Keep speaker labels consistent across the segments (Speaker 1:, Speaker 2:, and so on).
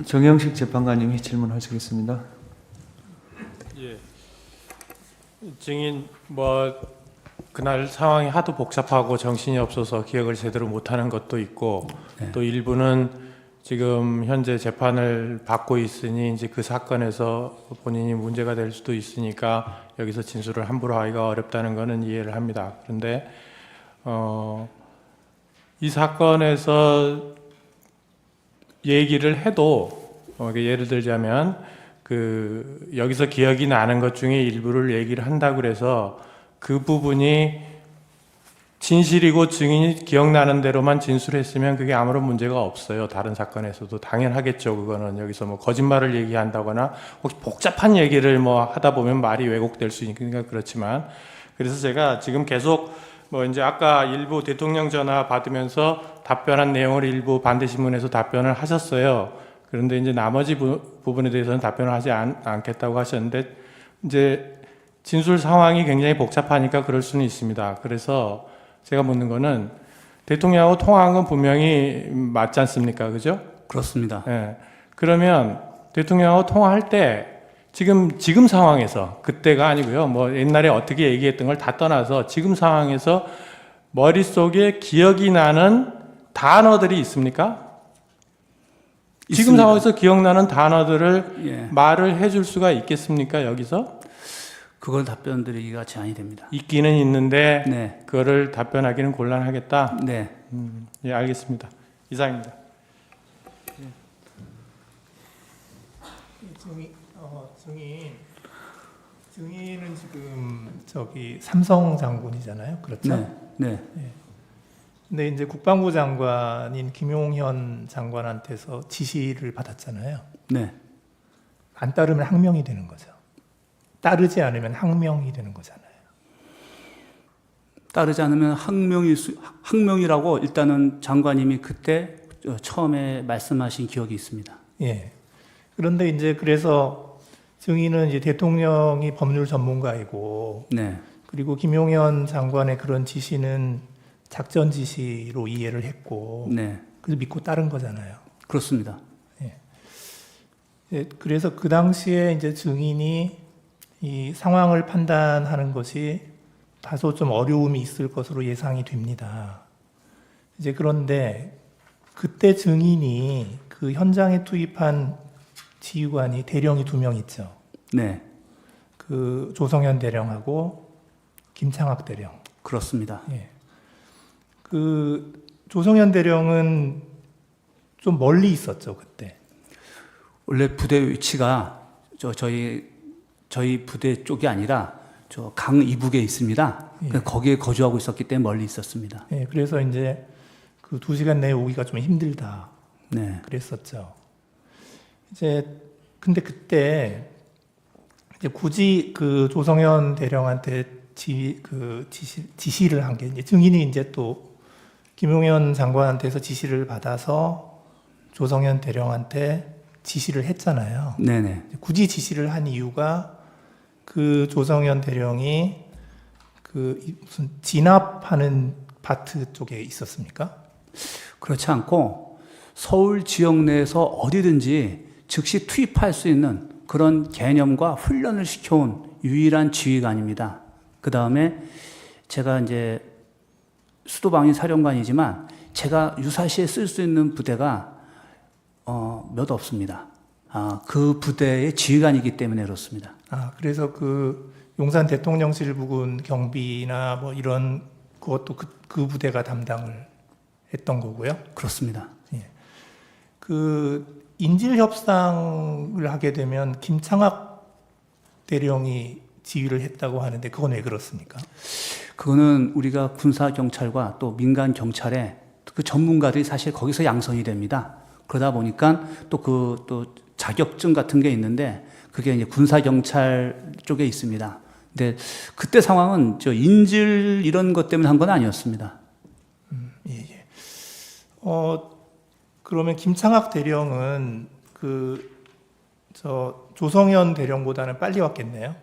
Speaker 1: 정영식 재판관님이 질문하시겠습니다.
Speaker 2: 예. 증인 그날 상황이 하도 복잡하고 정신이 없어서 기억을 제대로 못하는 것도 있고 또 일부는 지금 현재 재판을 받고 있으니 이제 그 사건에서 본인이 문제가 될 수도 있으니까 여기서 진술을 함부로 하기가 어렵다는 것은 이해를 합니다. 그런데 이 사건에서 얘기를 해도 예를 들자면 여기서 기억이 나는 것 중에 일부를 얘기를 한다고 그래서 그 부분이 진실이고 증인이 기억나는 대로만 진술했으면 그게 아무런 문제가 없어요. 다른 사건에서도 당연하겠죠. 그거는 여기서 거짓말을 얘기한다거나 혹시 복잡한 얘기를 하다 보면 말이 왜곡될 수 있으니까 그렇지만, 그래서 제가 지금 계속 이제 아까 일부 대통령 전화 받으면서 답변한 내용을 일부 반대신문에서 답변을 하셨어요. 그런데 이제 나머지 부분에 대해서는 답변을 하지 않겠다고 하셨는데, 이제 진술 상황이 굉장히 복잡하니까 그럴 수는 있습니다. 그래서 제가 묻는 거는 대통령하고 통화한 건 분명히 맞지 않습니까? 그죠?
Speaker 3: 그렇습니다.
Speaker 2: 예. 그러면 대통령하고 통화할 때 지금 상황에서, 그때가 아니고요. 옛날에 어떻게 얘기했던 걸 다 떠나서 지금 상황에서 머릿속에 기억이 나는 단어들이 있습니까? 지금
Speaker 3: 있습니다.
Speaker 2: 상황에서 기억나는 단어들을
Speaker 3: 예.
Speaker 2: 말을 해줄 수가 있겠습니까? 여기서?
Speaker 3: 그걸 답변 드리기가 제한이 됩니다.
Speaker 2: 있기는 있는데
Speaker 3: 네.
Speaker 2: 그거를 답변하기는 곤란하겠다.
Speaker 3: 네.
Speaker 2: 예, 알겠습니다. 이상입니다.
Speaker 4: 증인은 지금 삼성 장군이잖아요. 그렇죠?
Speaker 3: 네.
Speaker 4: 근데 이제 국방부 장관인 김용현 장관한테서 지시를 받았잖아요.
Speaker 3: 네.
Speaker 4: 안 따르면 항명이 되는 거죠. 따르지 않으면 항명이 되는 거잖아요.
Speaker 3: 따르지 않으면 항명이라고 일단은 장관님이 그때 처음에 말씀하신 기억이 있습니다.
Speaker 4: 예. 그런데 이제 그래서 증인은 이제 대통령이 법률 전문가이고,
Speaker 3: 네.
Speaker 4: 그리고 김용현 장관의 그런 지시는 작전 지시로 이해를 했고,
Speaker 3: 네.
Speaker 4: 그래서 믿고 따른 거잖아요.
Speaker 3: 그렇습니다.
Speaker 4: 예, 그래서 그 당시에 이제 증인이 이 상황을 판단하는 것이 다소 좀 어려움이 있을 것으로 예상이 됩니다. 이제 그런데 그때 증인이 그 현장에 투입한 지휘관이 대령이 2명 있죠.
Speaker 3: 네.
Speaker 4: 그 조성현 대령하고 김창학 대령.
Speaker 3: 그렇습니다.
Speaker 4: 예. 그 조성현 대령은 좀 멀리 있었죠, 그때.
Speaker 3: 원래 부대 위치가 저희 부대 쪽이 아니라 저 강 이북에 있습니다.
Speaker 4: 예.
Speaker 3: 거기에 거주하고 있었기 때문에 멀리 있었습니다.
Speaker 4: 예, 그래서 이제 그 2시간 내에 오기가 좀 힘들다.
Speaker 3: 네.
Speaker 4: 그랬었죠. 근데 그때 이제 굳이 그 조성현 대령한테 지시를 한 게, 이제 증인이 이제 또 김용현 장관한테서 지시를 받아서 조성현 대령한테 지시를 했잖아요.
Speaker 3: 네네.
Speaker 4: 굳이 지시를 한 이유가 그 조성현 대령이 무슨 진압하는 파트 쪽에 있었습니까?
Speaker 3: 그렇지 않고 서울 지역 내에서 어디든지 즉시 투입할 수 있는 그런 개념과 훈련을 시켜온 유일한 지휘관입니다. 그 다음에 제가 이제 수도방위 사령관이지만 제가 유사시에 쓸 수 있는 부대가 몇 없습니다. 그 부대의 지휘관이기 때문에 그렇습니다.
Speaker 4: 그래서 그 용산 대통령실 부근 경비나 이런 그것도 그 부대가 담당을 했던 거고요.
Speaker 3: 그렇습니다.
Speaker 4: 예. 그 인질 협상을 하게 되면 김창학 대령이 지휘를 했다고 하는데 그건 왜 그렇습니까?
Speaker 3: 그거는 우리가 군사 경찰과 또 민간 경찰의 그 전문가들이 사실 거기서 양성이 됩니다. 그러다 보니까 또 자격증 같은 게 있는데 그게 이제 군사 경찰 쪽에 있습니다. 근데 그때 상황은 인질 이런 것 때문에 한 건 아니었습니다.
Speaker 4: 예. 그러면 김창학 대령은 조성현 대령보다는 빨리 왔겠네요.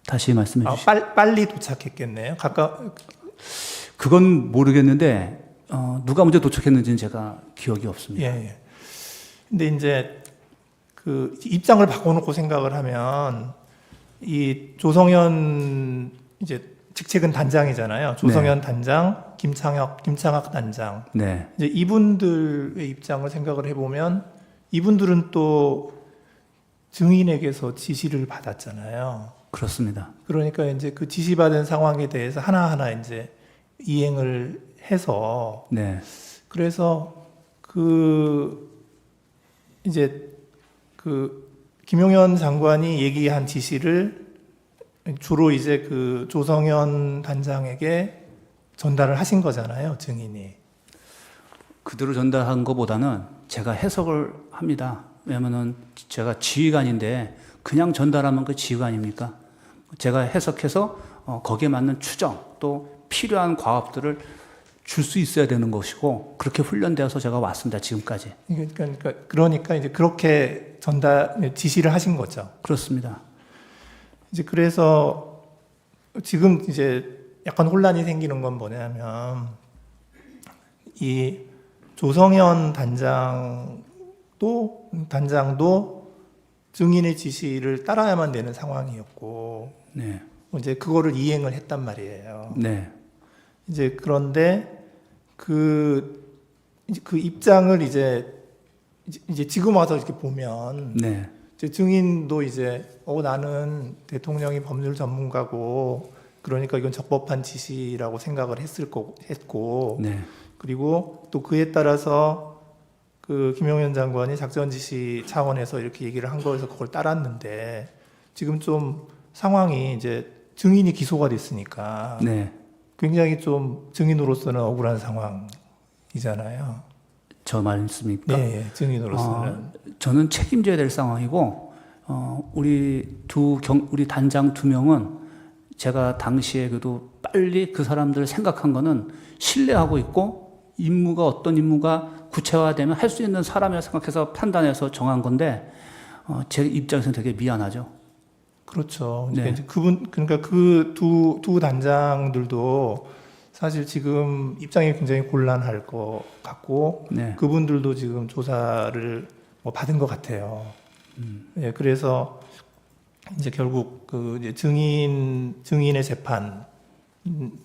Speaker 3: 다시 말씀해 주시죠.
Speaker 4: 빨리 도착했겠네요.
Speaker 3: 그건 모르겠는데 누가 먼저 도착했는지는 제가 기억이 없습니다.
Speaker 4: 예. 근데 이제 그 입장을 바꿔놓고 생각을 하면 이 조성현 이제 직책은 단장이잖아요. 조성현 단장, 김창학 단장.
Speaker 3: 네.
Speaker 4: 이제 이분들의 입장을 생각을 해보면 이분들은 또 증인에게서 지시를 받았잖아요.
Speaker 3: 그렇습니다.
Speaker 4: 그러니까 이제 그 지시받은 상황에 대해서 하나하나 이제 이행을 해서
Speaker 3: 네.
Speaker 4: 그래서 그 이제 그 김용현 장관이 얘기한 지시를 주로 이제 그 조성현 단장에게 전달을 하신 거잖아요, 증인이.
Speaker 3: 그대로 전달한 것보다는 제가 해석을 합니다. 왜냐면은 제가 지휘관인데 그냥 전달하면 그 지휘관입니까? 제가 해석해서 거기에 맞는 추정 또 필요한 과업들을 줄 수 있어야 되는 것이고 그렇게 훈련되어서 제가 왔습니다. 지금까지.
Speaker 4: 그러니까 이제 그렇게 지시를 하신 거죠.
Speaker 3: 그렇습니다.
Speaker 4: 이제 그래서 지금 이제 약간 혼란이 생기는 건 뭐냐면 이 조성현 단장도 증인의 지시를 따라야만 되는 상황이었고
Speaker 3: 네.
Speaker 4: 이제 그거를 이행을 했단 말이에요.
Speaker 3: 네.
Speaker 4: 이제 그런데 그 입장을 이제 지금 와서 이렇게 보면
Speaker 3: 네.
Speaker 4: 이제 증인도 이제 나는 대통령이 법률 전문가고 그러니까 이건 적법한 지시라고 생각을 했고
Speaker 3: 네.
Speaker 4: 그리고 또 그에 따라서 그 김용현 장관이 작전 지시 차원에서 이렇게 얘기를 한 거에서 그걸 따랐는데 지금 좀 상황이 이제 증인이 기소가 됐으니까
Speaker 3: 네.
Speaker 4: 굉장히 좀 증인으로서는 억울한 상황이잖아요.
Speaker 3: 저 말씀입니까?
Speaker 4: 네, 증인으로서는.
Speaker 3: 저는 책임져야 될 상황이고, 우리 우리 단장 2명은 제가 당시에 그래도 빨리 그 사람들을 생각한 거는 신뢰하고 있고, 어떤 임무가 구체화되면 할 수 있는 사람이라 생각해서 판단해서 정한 건데, 제 입장에서는 되게 미안하죠.
Speaker 4: 그렇죠.
Speaker 3: 네.
Speaker 4: 그러니까 그 두 단장들도 사실 지금 입장이 굉장히 곤란할 것 같고,
Speaker 3: 네.
Speaker 4: 그분들도 지금 조사를 받은 것 같아요. 예, 그래서 이제 결국 그 이제 증인의 재판에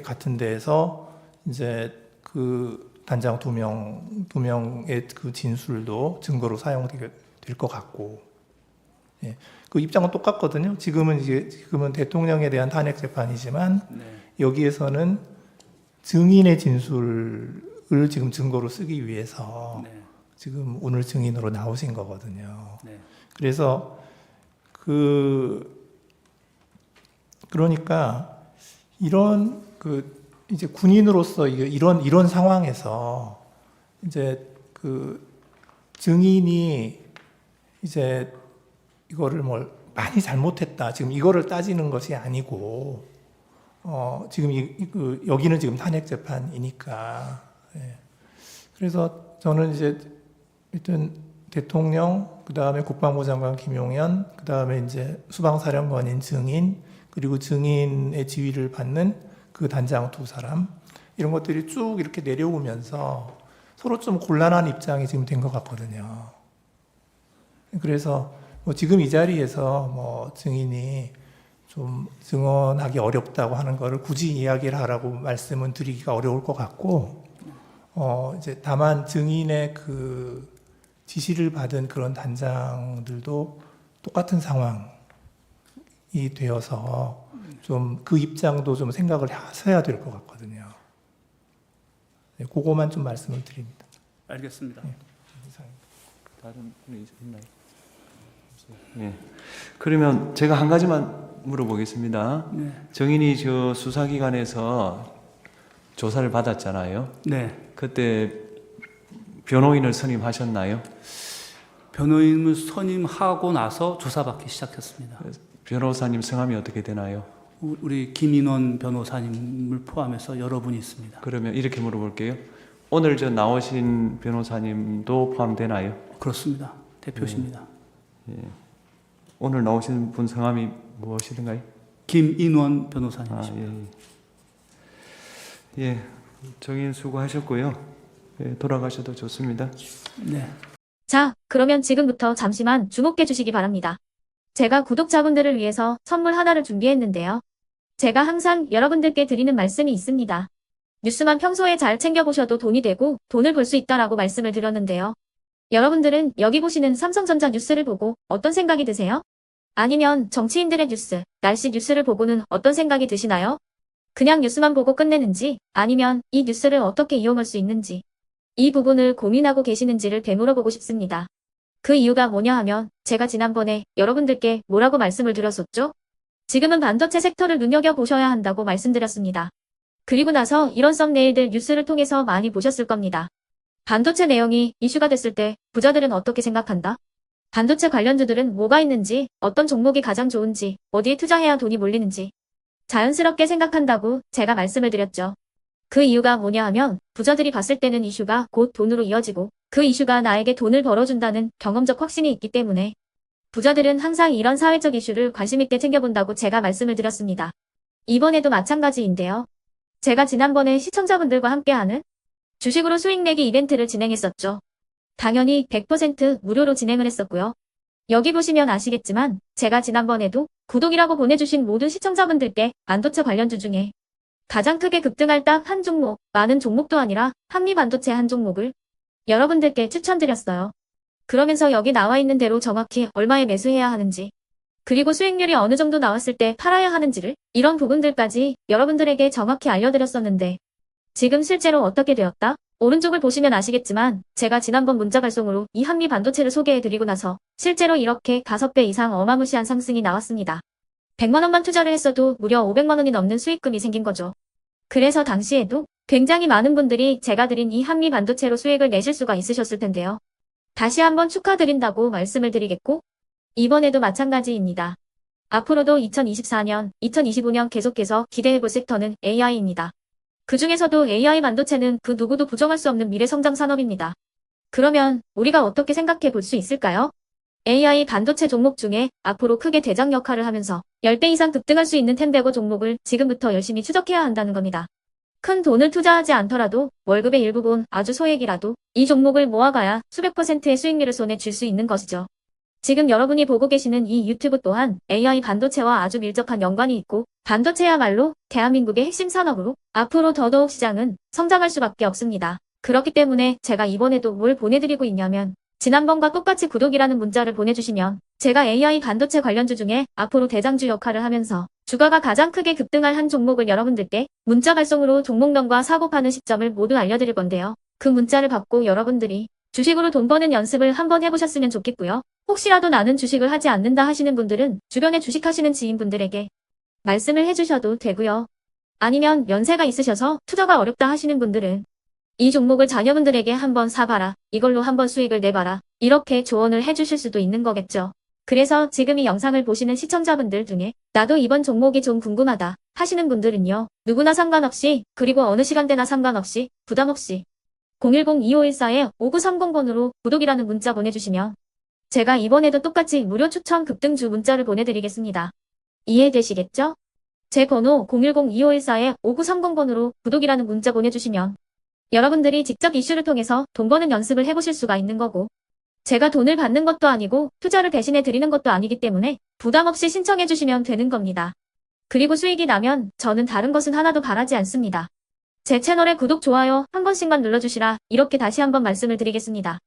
Speaker 4: 같은 데에서 이제 그 단장 두 명의 그 진술도 증거로 사용될 것 같고, 예, 그 입장은 똑같거든요. 지금은 대통령에 대한 탄핵 재판이지만
Speaker 3: 네.
Speaker 4: 여기에서는 증인의 진술을 지금 증거로 쓰기 위해서
Speaker 3: 네.
Speaker 4: 지금 오늘 증인으로 나오신 거거든요.
Speaker 3: 네.
Speaker 4: 그래서 그러니까 이런 이제 군인으로서 이런 상황에서 이제 그 증인이 이제 이거를 많이 잘못했다. 지금 이거를 따지는 것이 아니고 지금 여기는 지금 탄핵 재판이니까. 예. 그래서 저는 이제 일단 대통령, 그 다음에 국방부 장관 김용현, 그 다음에 이제 수방사령관인 증인, 그리고 증인의 지휘를 받는 그 단장 2사람, 이런 것들이 쭉 이렇게 내려오면서 서로 좀 곤란한 입장이 지금 된 것 같거든요. 그래서 지금 이 자리에서 증인이 좀 증언하기 어렵다고 하는 거를 굳이 이야기를 하라고 말씀은 드리기가 어려울 것 같고, 이제 다만 증인의 그 지시를 받은 그런 단장들도 똑같은 상황이 되어서 좀 그 입장도 좀 생각을 하셔야 될 것 같거든요. 네, 그거만 좀 말씀을 드립니다.
Speaker 3: 알겠습니다.
Speaker 4: 네.
Speaker 1: 다른 분이 있나요? 예. 그러면 제가 한 가지만 물어보겠습니다.
Speaker 3: 네.
Speaker 1: 정인이 저 수사기관에서 조사를 받았잖아요.
Speaker 3: 네.
Speaker 1: 그때 변호인을 선임하셨나요?
Speaker 3: 변호인을 선임하고 나서 조사받기 시작했습니다.
Speaker 1: 변호사님 성함이 어떻게 되나요?
Speaker 3: 우리 김인원 변호사님을 포함해서 여러분이 있습니다.
Speaker 1: 그러면 이렇게 물어볼게요. 오늘 저 나오신 변호사님도 포함되나요?
Speaker 3: 그렇습니다. 대표십니다.
Speaker 1: 예. 오늘 나오신 분 성함이 무엇이든가요?
Speaker 3: 김인원 변호사님이십니다.
Speaker 1: 예. 예. 정인 수고하셨고요. 예, 돌아가셔도 좋습니다.
Speaker 3: 네.
Speaker 5: 자, 그러면 지금부터 잠시만 주목해 주시기 바랍니다. 제가 구독자분들을 위해서 선물 하나를 준비했는데요. 제가 항상 여러분들께 드리는 말씀이 있습니다. 뉴스만 평소에 잘 챙겨보셔도 돈이 되고 돈을 벌 수 있다라고 말씀을 드렸는데요. 여러분들은 여기 보시는 삼성전자 뉴스를 보고 어떤 생각이 드세요? 아니면 정치인들의 뉴스, 날씨 뉴스를 보고는 어떤 생각이 드시나요? 그냥 뉴스만 보고 끝내는지, 아니면 이 뉴스를 어떻게 이용할 수 있는지, 이 부분을 고민하고 계시는지를 되물어보고 싶습니다. 그 이유가 뭐냐 하면 제가 지난번에 여러분들께 뭐라고 말씀을 드렸었죠? 지금은 반도체 섹터를 눈여겨보셔야 한다고 말씀드렸습니다. 그리고 나서 이런 썸네일들 뉴스를 통해서 많이 보셨을 겁니다. 반도체 내용이 이슈가 됐을 때 부자들은 어떻게 생각한다? 반도체 관련주들은 뭐가 있는지, 어떤 종목이 가장 좋은지, 어디에 투자해야 돈이 몰리는지 자연스럽게 생각한다고 제가 말씀을 드렸죠. 그 이유가 뭐냐 하면 부자들이 봤을 때는 이슈가 곧 돈으로 이어지고 그 이슈가 나에게 돈을 벌어준다는 경험적 확신이 있기 때문에 부자들은 항상 이런 사회적 이슈를 관심있게 챙겨본다고 제가 말씀을 드렸습니다. 이번에도 마찬가지인데요. 제가 지난번에 시청자분들과 함께하는 주식으로 수익 내기 이벤트를 진행했었죠. 당연히 100% 무료로 진행을 했었고요. 여기 보시면 아시겠지만 제가 지난번에도 구독이라고 보내주신 모든 시청자분들께 반도체 관련주 중에 가장 크게 급등할 딱 한 종목, 많은 종목도 아니라 한미반도체 한 종목을 여러분들께 추천드렸어요. 그러면서 여기 나와 있는 대로 정확히 얼마에 매수해야 하는지, 그리고 수익률이 어느 정도 나왔을 때 팔아야 하는지를 이런 부분들까지 여러분들에게 정확히 알려드렸었는데 지금 실제로 어떻게 되었다? 오른쪽을 보시면 아시겠지만 제가 지난번 문자 발송으로 이 한미반도체를 소개해드리고 나서 실제로 이렇게 5배 이상 어마무시한 상승이 나왔습니다. 100만 원만 투자를 했어도 무려 500만 원이 넘는 수익금이 생긴 거죠. 그래서 당시에도 굉장히 많은 분들이 제가 드린 이 한미반도체로 수익을 내실 수가 있으셨을 텐데요. 다시 한번 축하드린다고 말씀을 드리겠고 이번에도 마찬가지입니다. 앞으로도 2024년, 2025년 계속해서 기대해볼 섹터는 AI입니다. 그 중에서도 AI 반도체는 그 누구도 부정할 수 없는 미래 성장 산업입니다. 그러면 우리가 어떻게 생각해 볼 수 있을까요? AI 반도체 종목 중에 앞으로 크게 대장 역할을 하면서 10배 이상 급등할 수 있는 텐베고 종목을 지금부터 열심히 추적해야 한다는 겁니다. 큰 돈을 투자하지 않더라도 월급의 일부분 아주 소액이라도 이 종목을 모아가야 수백 %의 수익률을 손에 쥘 수 있는 것이죠. 지금 여러분이 보고 계시는 이 유튜브 또한 AI 반도체와 아주 밀접한 연관이 있고 반도체야말로 대한민국의 핵심 산업으로 앞으로 더더욱 시장은 성장할 수밖에 없습니다. 그렇기 때문에 제가 이번에도 뭘 보내드리고 있냐면 지난번과 똑같이 구독이라는 문자를 보내주시면 제가 AI 반도체 관련주 중에 앞으로 대장주 역할을 하면서 주가가 가장 크게 급등할 한 종목을 여러분들께 문자 발송으로 종목명과 사고 파는 시점을 모두 알려드릴 건데요. 그 문자를 받고 여러분들이 주식으로 돈 버는 연습을 한번 해보셨으면 좋겠고요. 혹시라도 나는 주식을 하지 않는다 하시는 분들은 주변에 주식하시는 지인분들에게 말씀을 해주셔도 되고요. 아니면 연세가 있으셔서 투자가 어렵다 하시는 분들은 이 종목을 자녀분들에게 한번 사봐라, 이걸로 한번 수익을 내봐라, 이렇게 조언을 해주실 수도 있는 거겠죠. 그래서 지금 이 영상을 보시는 시청자분들 중에 나도 이번 종목이 좀 궁금하다 하시는 분들은요. 누구나 상관없이, 그리고 어느 시간대나 상관없이 부담 없이 010-2514-5930번으로 구독이라는 문자 보내주시면 제가 이번에도 똑같이 무료 추천 급등주 문자를 보내드리겠습니다. 이해되시겠죠? 제 번호 010-2514-5930번으로 구독이라는 문자 보내주시면 여러분들이 직접 이슈를 통해서 돈 버는 연습을 해보실 수가 있는 거고 제가 돈을 받는 것도 아니고 투자를 대신해 드리는 것도 아니기 때문에 부담 없이 신청해 주시면 되는 겁니다. 그리고 수익이 나면 저는 다른 것은 하나도 바라지 않습니다. 제 채널에 구독, 좋아요 한 번씩만 눌러주시라 이렇게 다시 한번 말씀을 드리겠습니다.